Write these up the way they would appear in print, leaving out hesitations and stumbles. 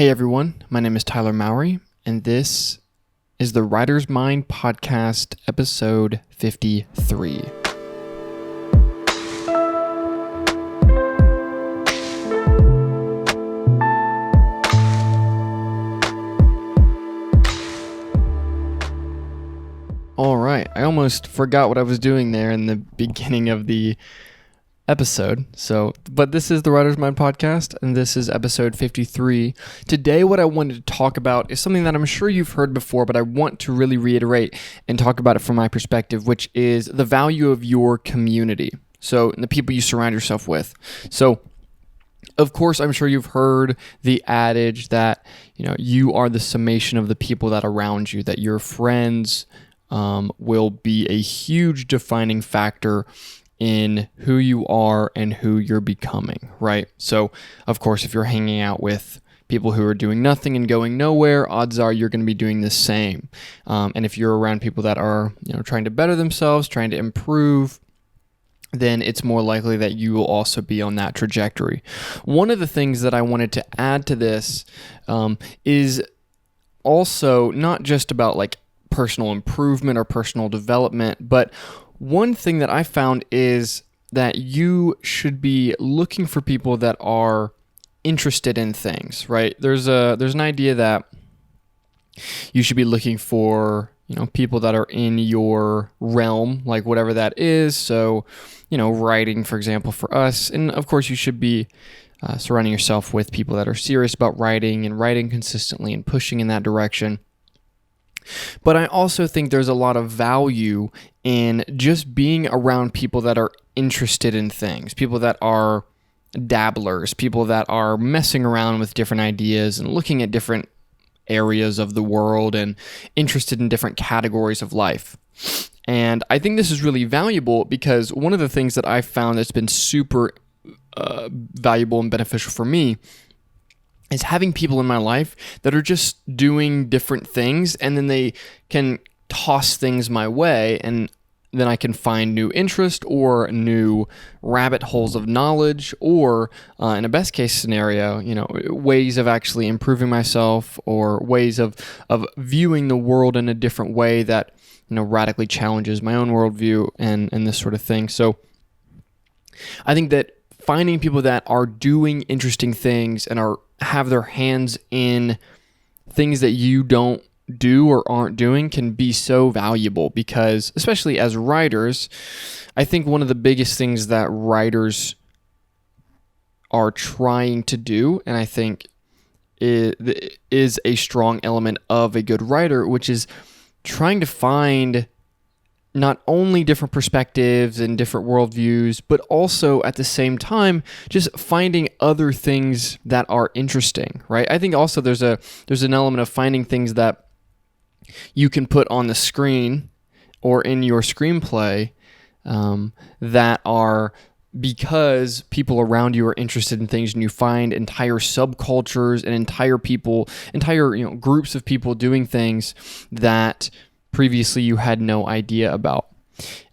Hey everyone, my name is Tyler Mowry, and this is the Writer's Mind Podcast, episode 53. All right, I almost forgot what I was doing there in the beginning of the episode. But this is the Writer's Mind Podcast, and this is episode 53. Today, what I wanted to talk about is something that I'm sure you've heard before, but I want to really reiterate and talk about it from my perspective, which is the value of your community. So, the people you surround yourself with. So, of course, I'm sure you've heard the adage that, you are the summation of the people that are around you, that your friends will be a huge defining factor in who you are and who you're becoming, right? So, of course, if you're hanging out with people who are doing nothing and going nowhere, odds are you're going to be doing the same. And if you're around people that are, trying to better themselves, trying to improve, then it's more likely that you will also be on that trajectory. One of the things that I wanted to add to this is also not just about like personal improvement or personal development, but one thing that I found is that you should be looking for people that are interested in things, right? There's an idea that you should be looking for, people that are in your realm, like whatever that is. So, writing, for example, for us. And of course, you should be surrounding yourself with people that are serious about writing and writing consistently and pushing in that direction. But I also think there's a lot of value in just being around people that are interested in things, people that are dabblers, people that are messing around with different ideas and looking at different areas of the world and interested in different categories of life. And I think this is really valuable because one of the things that I've found that's been super valuable and beneficial for me is having people in my life that are just doing different things, and then they can toss things my way, and then I can find new interest or new rabbit holes of knowledge, or in a best case scenario, ways of actually improving myself, or ways of viewing the world in a different way that radically challenges my own worldview and this sort of thing. So I think that finding people that are doing interesting things and have their hands in things that you don't do or aren't doing can be so valuable, because especially as writers, I think one of the biggest things that writers are trying to do, and I think is a strong element of a good writer, which is trying to find not only different perspectives and different worldviews, but also at the same time, just finding other things that are interesting, right? I think also there's an element of finding things that you can put on the screen or in your screenplay that are because people around you are interested in things, and you find entire subcultures and entire groups of people doing things that previously you had no idea about.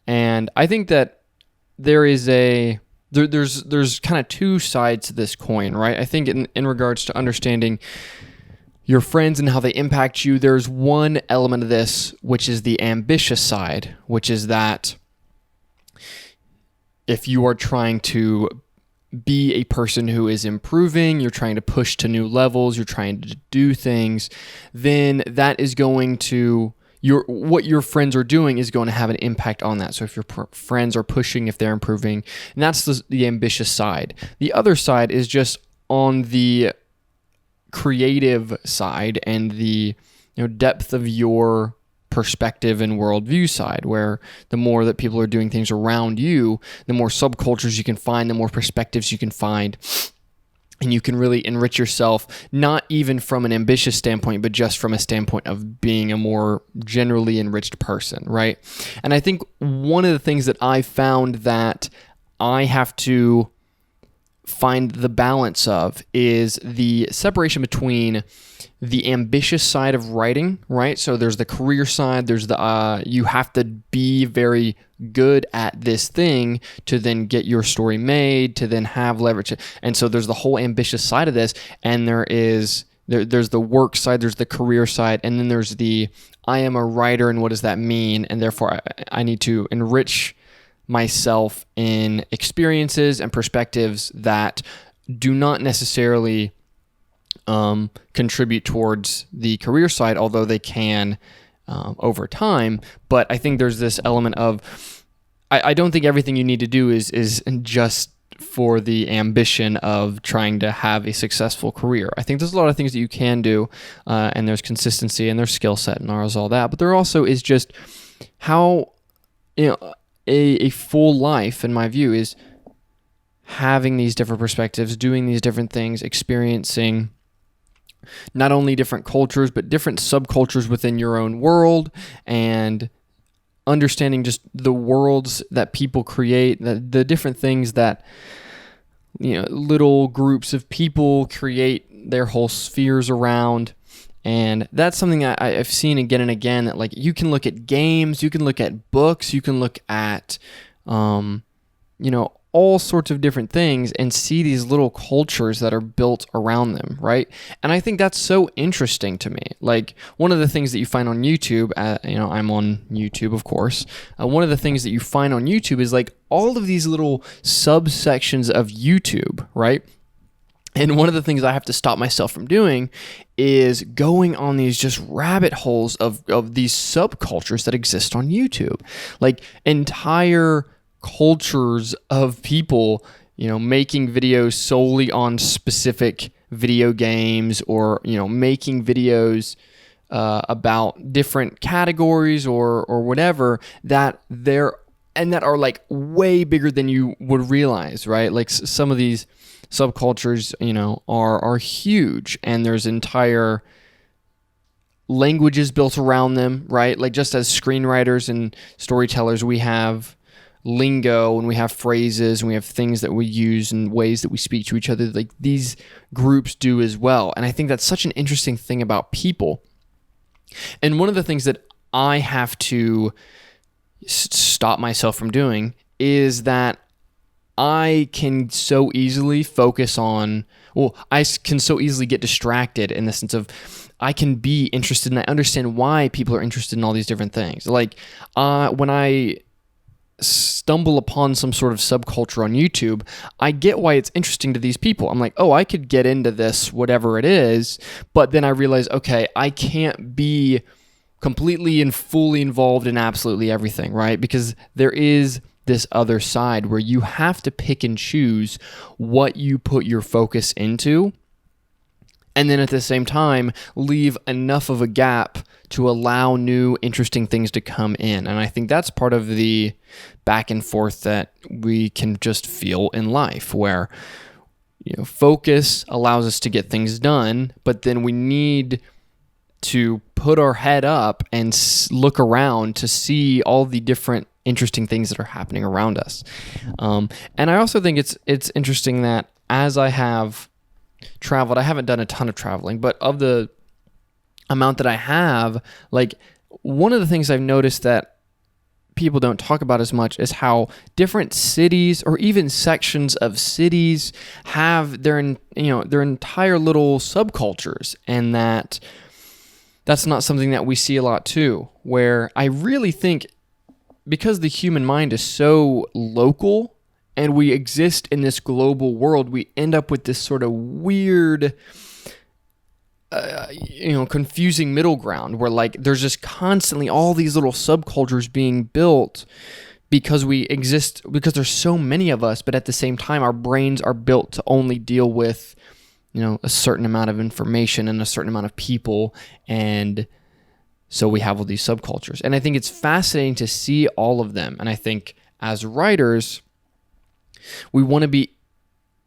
And I think that there's kind of two sides to this coin, right? I think in regards to understanding your friends and how they impact you, there's one element of this, which is the ambitious side, which is that if you are trying to be a person who is improving, you're trying to push to new levels, you're trying to do things, then that is going to what your friends are doing is going to have an impact on that. So if your friends are pushing, if they're improving, and that's the ambitious side. The other side is just on the creative side and the depth of your perspective and worldview side, where the more that people are doing things around you, the more subcultures you can find, the more perspectives you can find. And you can really enrich yourself, not even from an ambitious standpoint, but just from a standpoint of being a more generally enriched person, right? And I think one of the things that I found that I have to find the balance of is the separation between the ambitious side of writing, right? So there's the career side, there's the you have to be very good at this thing to then get your story made, to then have leverage. And so there's the whole ambitious side of this, and there is there's the work side, there's the career side, and then there's the I am a writer and what does that mean? And therefore I need to enrich myself in experiences and perspectives that do not necessarily contribute towards the career side, although they can over time. But I think there's this element of I don't think everything you need to do is just for the ambition of trying to have a successful career. I think there's a lot of things that you can do, and there's consistency and there's skill set and there's all that. But there also is just how, a full life, in my view, is having these different perspectives, doing these different things, experiencing not only different cultures, but different subcultures within your own world, and understanding just the worlds that people create, the different things that, little groups of people create their whole spheres around. And that's something I've seen again and again, that like you can look at games, you can look at books, you can look at, all sorts of different things and see these little cultures that are built around them, right? And I think that's so interesting to me. Like one of the things that you find on YouTube, I'm on YouTube, of course. One of the things that you find on YouTube is like all of these little subsections of YouTube, right? And one of the things I have to stop myself from doing is going on these just rabbit holes of these subcultures that exist on YouTube. Like entire cultures of people, making videos solely on specific video games, or, making videos about different categories or whatever, that are like way bigger than you would realize, right? Like some of these subcultures, are huge, and there's entire languages built around them, right? Like just as screenwriters and storytellers, we have lingo and we have phrases and we have things that we use and ways that we speak to each other, like these groups do as well. And I think that's such an interesting thing about people. And one of the things that I have to stop myself from doing is that I can so easily I can so easily get distracted, in the sense of I can be interested, and I understand why people are interested in all these different things. Like when I stumble upon some sort of subculture on YouTube, I get why it's interesting to these people. I'm like, oh, I could get into this, whatever it is, but then I realize, okay, I can't be completely and fully involved in absolutely everything, right? Because there is this other side where you have to pick and choose what you put your focus into, and then at the same time leave enough of a gap to allow new interesting things to come in. And I think that's part of the back and forth that we can just feel in life, where focus allows us to get things done, but then we need to put our head up and look around to see all the different interesting things that are happening around us. And I also think it's interesting that as I have traveled, I haven't done a ton of traveling, but of the amount that I have, like one of the things I've noticed that people don't talk about as much is how different cities, or even sections of cities, have their entire little subcultures, and that's not something that we see a lot too, where I really think, because the human mind is so local and we exist in this global world, we end up with this sort of weird, confusing middle ground, where like there's just constantly all these little subcultures being built because we exist, because there's so many of us, but at the same time our brains are built to only deal with a certain amount of information and a certain amount of people, and so we have all these subcultures. And I think it's fascinating to see all of them. And I think as writers, we want to be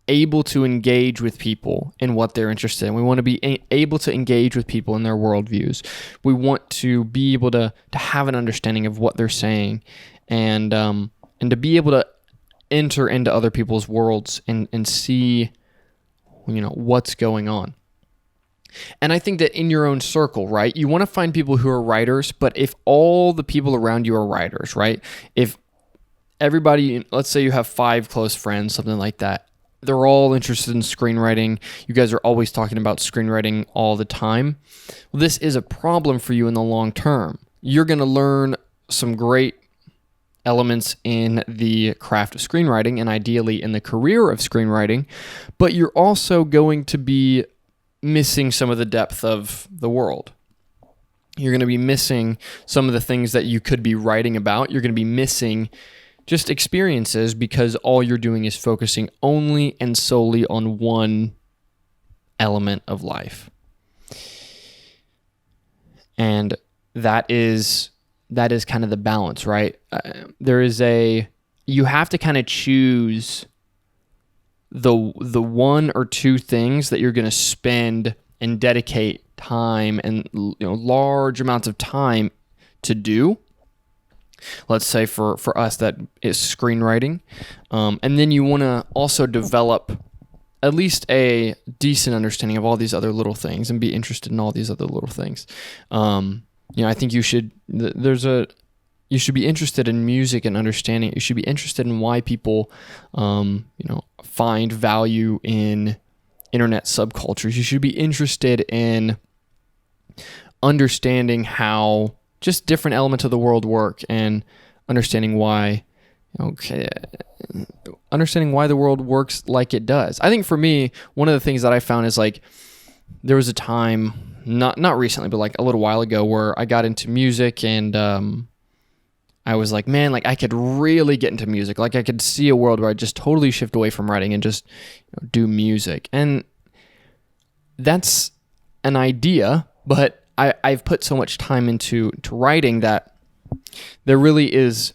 able to engage with people in what they're interested in. We want to be able to engage with people in their worldviews. We want to be able to have an understanding of what they're saying, and to be able to enter into other people's worlds and see what's going on. And I think that in your own circle, right, you want to find people who are writers, but if all the people around you are writers, right, if everybody, let's say you have 5 close friends, something like that, they're all interested in screenwriting. You guys are always talking about screenwriting all the time. Well, this is a problem for you in the long term. You're going to learn some great elements in the craft of screenwriting and ideally in the career of screenwriting, but you're also going to be missing some of the depth of the world. You're going to be missing some of the things that you could be writing about. You're going to be missing just experiences because all you're doing is focusing only and solely on one element of life. And that is kind of the balance, right? You have to kind of choose the one or two things that you're going to spend and dedicate time and large amounts of time to do. Let's say for us that is screenwriting. And then you want to also develop at least a decent understanding of all these other little things and be interested in all these other little things. I think you should be interested in music and understanding. You should be interested in why people, find value in internet subcultures. You should be interested in understanding how just different elements of the world work and understanding why the world works like it does. I think for me, one of the things that I found is like there was a time, not recently, but like a little while ago, where I got into music and I was like, man, like I could really get into music. Like I could see a world where I just totally shift away from writing and just do music. And that's an idea, but I've put so much time into writing that there really is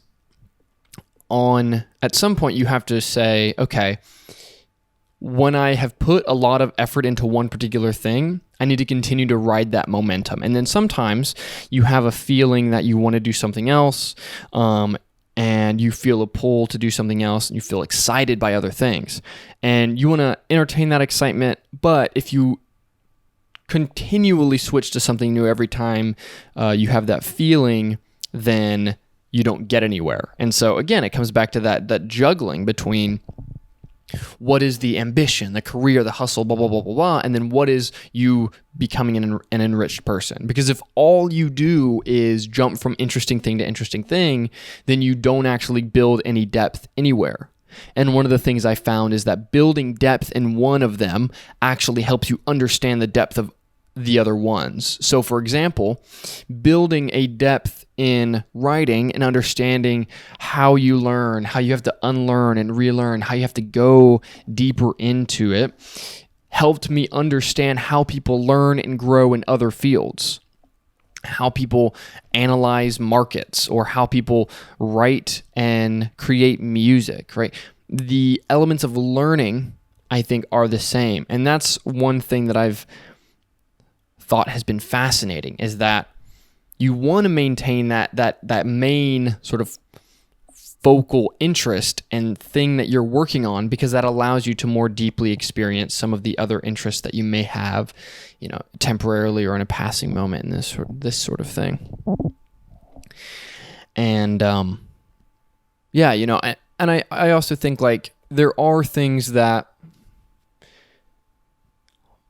at some point you have to say, okay, when I have put a lot of effort into one particular thing, I need to continue to ride that momentum. And then sometimes you have a feeling that you want to do something else, and you feel a pull to do something else, and you feel excited by other things. And you want to entertain that excitement, but if you continually switch to something new every time you have that feeling, then you don't get anywhere. And so again, it comes back to that juggling between what is the ambition, the career, the hustle, blah, blah, blah, blah, blah, and then what is you becoming an enriched person. Because if all you do is jump from interesting thing to interesting thing, then you don't actually build any depth anywhere. And one of the things I found is that building depth in one of them actually helps you understand the depth of the other ones. So for example, building a depth in writing and understanding how you learn, how you have to unlearn and relearn, how you have to go deeper into it, helped me understand how people learn and grow in other fields, how people analyze markets, or how people write and create music, right? The elements of learning, I think, are the same. And that's one thing that I've thought has been fascinating, is that you want to maintain that main sort of focal interest and thing that you're working on, because that allows you to more deeply experience some of the other interests that you may have, temporarily or in a passing moment in this sort of thing. And I also think like there are things that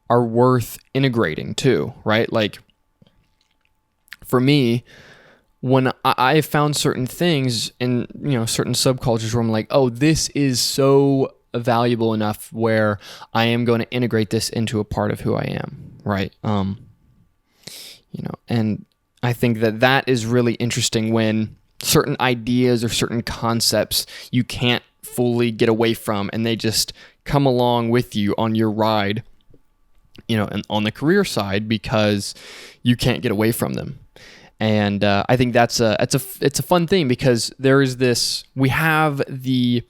are worth integrating too, right? Like for me, when I found certain things in, certain subcultures where I'm like, oh, this is so valuable enough where I am going to integrate this into a part of who I am, right? And I think that is really interesting when certain ideas or certain concepts you can't fully get away from, and they just come along with you on your ride, and on the career side, because you can't get away from them. And I think it's a fun thing, because there is this, we have the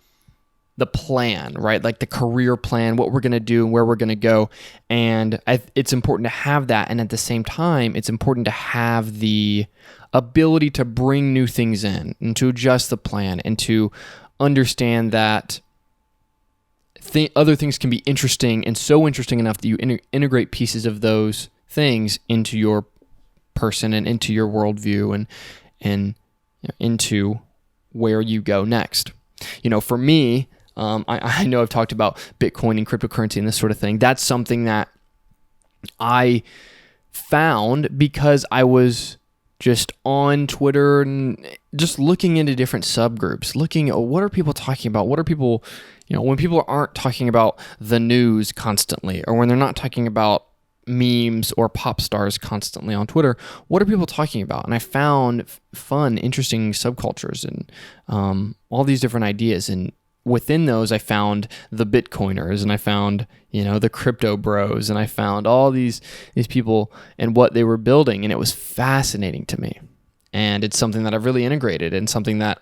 plan, right? Like the career plan, what we're going to do and where we're going to go. And it's important to have that. And at the same time, it's important to have the ability to bring new things in and to adjust the plan and to understand that other things can be interesting, and so interesting enough that you integrate pieces of those things into your person and into your worldview and into where you go next. For me, I know I've talked about Bitcoin and cryptocurrency and this sort of thing. That's something that I found because I was just on Twitter and just looking into different subgroups, looking at what are people talking about? What are people, when people aren't talking about the news constantly, or when they're not talking about memes or pop stars constantly on Twitter, what are people talking about? And I found fun, interesting subcultures and all these different ideas. And within those, I found the Bitcoiners, and I found, the crypto bros, and I found all these people and what they were building. And it was fascinating to me. And it's something that I've really integrated, and something that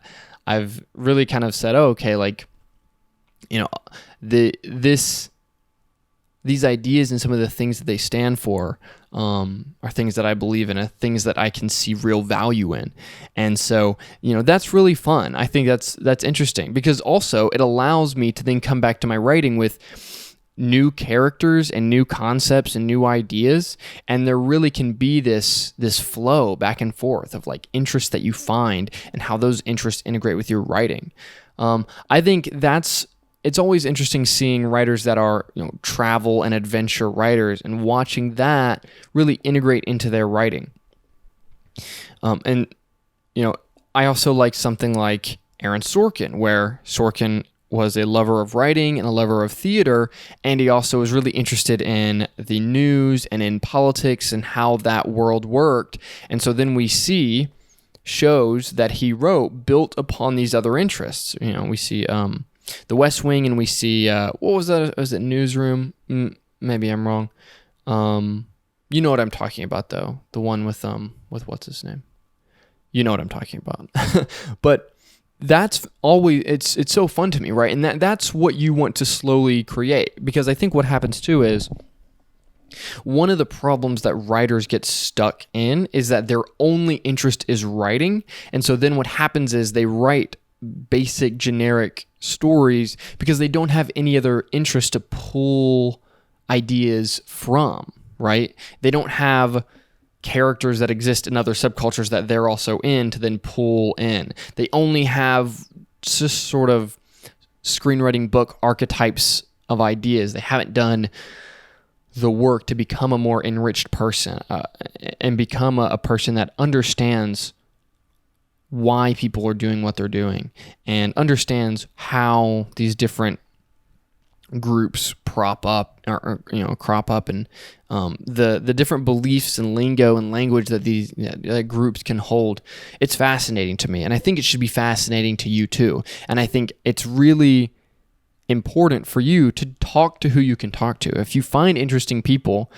I've really kind of said, oh, okay, like, these ideas and some of the things that they stand for are things that I believe in, things that I can see real value in. And so, that's really fun. I think that's interesting, because also it allows me to then come back to my writing with new characters and new concepts and new ideas. And there really can be this flow back and forth of like interests that you find and how those interests integrate with your writing. I think it's always interesting seeing writers that are, travel and adventure writers, and watching that really integrate into their writing. I also like something like Aaron Sorkin, where Sorkin was a lover of writing and a lover of theater, and he also was really interested in the news and in politics and how that world worked. And so then we see shows that he wrote built upon these other interests. We see The West Wing, and we see what was that? Was it Newsroom? Maybe I'm wrong. You know what I'm talking about, though. The one with what's his name? You know what I'm talking about. But that's always it's so fun to me, right? And that's what you want to slowly create, because I think what happens too is one of the problems that writers get stuck in is that their only interest is writing, and so then what happens is they write basic generic stories because they don't have any other interest to pull ideas from, right? They don't have characters that exist in other subcultures that they're also in to then pull in. They only have just sort of screenwriting book archetypes of ideas. They haven't done the work to become a more enriched person and become a person that understands why people are doing what they're doing and understands how these different groups crop up, and the different beliefs and lingo and language that these groups can hold. It's fascinating to me, and I think it should be fascinating to you too. And I think it's really important for you to talk to who you can talk to. If you find interesting people,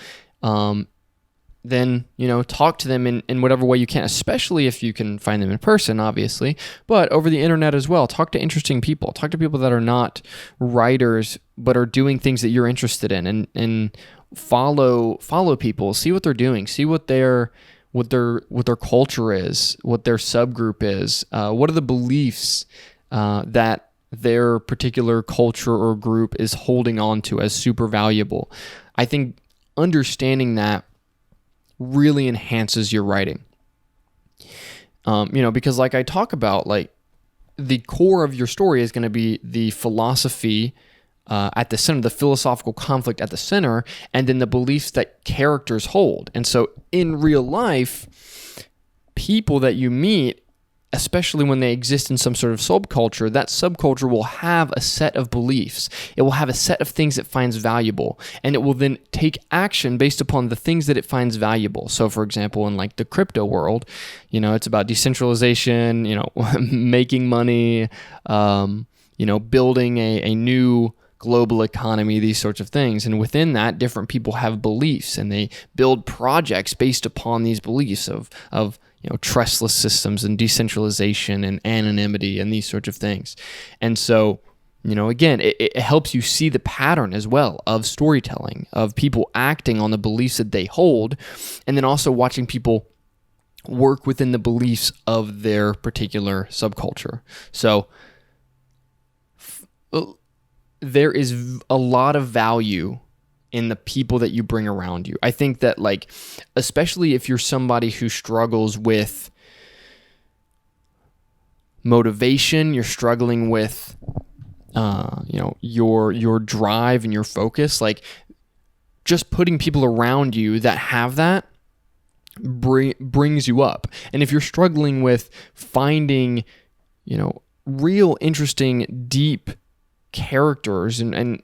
then, talk to them in whatever way you can, especially if you can find them in person, obviously, but over the internet as well. Talk to interesting people. Talk to people that are not writers, but are doing things that you're interested in, and follow people, see what they're doing, see what their culture is, what their subgroup is, what are the beliefs that their particular culture or group is holding on to as super valuable. I think understanding that really enhances your writing. Because like I talk about, like the core of your story is going to be the philosophy at the center, the philosophical conflict at the center, and then the beliefs that characters hold. And so in real life, people that you meet, especially when they exist in some sort of subculture, that subculture will have a set of beliefs. It will have a set of things it finds valuable, and it will then take action based upon the things that it finds valuable. So for example, in like the crypto world, it's about decentralization, making money, building a new global economy, these sorts of things. And within that, different people have beliefs, and they build projects based upon these beliefs of trustless systems and decentralization and anonymity and these sorts of things. And so, again, it helps you see the pattern as well of storytelling, of people acting on the beliefs that they hold, and then also watching people work within the beliefs of their particular subculture. So there is a lot of value in the people that you bring around you. I think that, like, especially if you're somebody who struggles with motivation, you're struggling with your drive and your focus, like just putting people around you that have that brings you up. And if you're struggling with finding, real interesting, deep characters and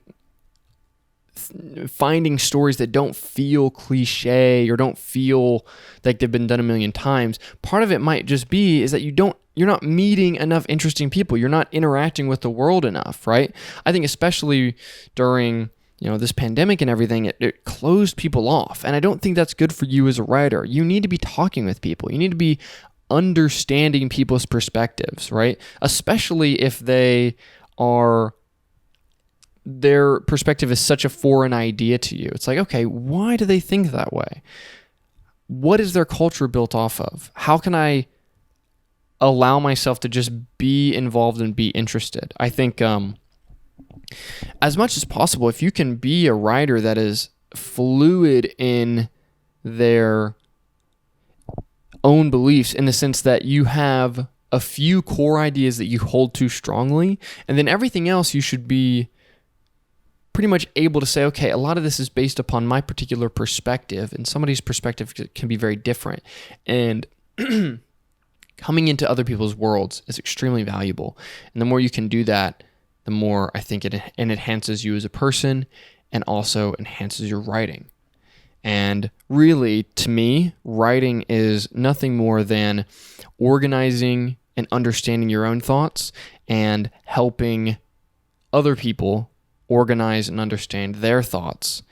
finding stories that don't feel cliche or don't feel like they've been done a million times, part of it might just be is that you're not meeting enough interesting people. You're not interacting with the world enough, right? I think especially during this pandemic and everything, it closed people off. And I don't think that's good for you as a writer. You need to be talking with people. You need to be understanding people's perspectives, right? Especially if their perspective is such a foreign idea to you. It's like, okay, why do they think that way? What is their culture built off of? How can I allow myself to just be involved and be interested? I think as much as possible, if you can be a writer that is fluid in their own beliefs, in the sense that you have a few core ideas that you hold to strongly, and then everything else you should be pretty much able to say, okay, a lot of this is based upon my particular perspective, and somebody's perspective can be very different. And coming into other people's worlds is extremely valuable. And the more you can do that, the more I think it enhances you as a person and also enhances your writing. And really, to me, writing is nothing more than organizing and understanding your own thoughts and helping other people organize and understand their thoughts,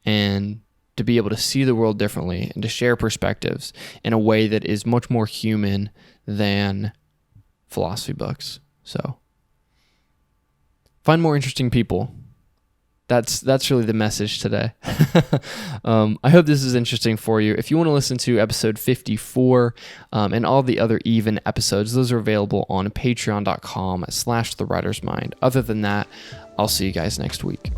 and to be able to see the world differently and to share perspectives in a way that is much more human than philosophy books. So find more interesting people. That's really the message today. I hope this is interesting for you. If you want to listen to episode 54 and all the other even episodes, those are available on patreon.com/thewritersmind. Other than that, I'll see you guys next week.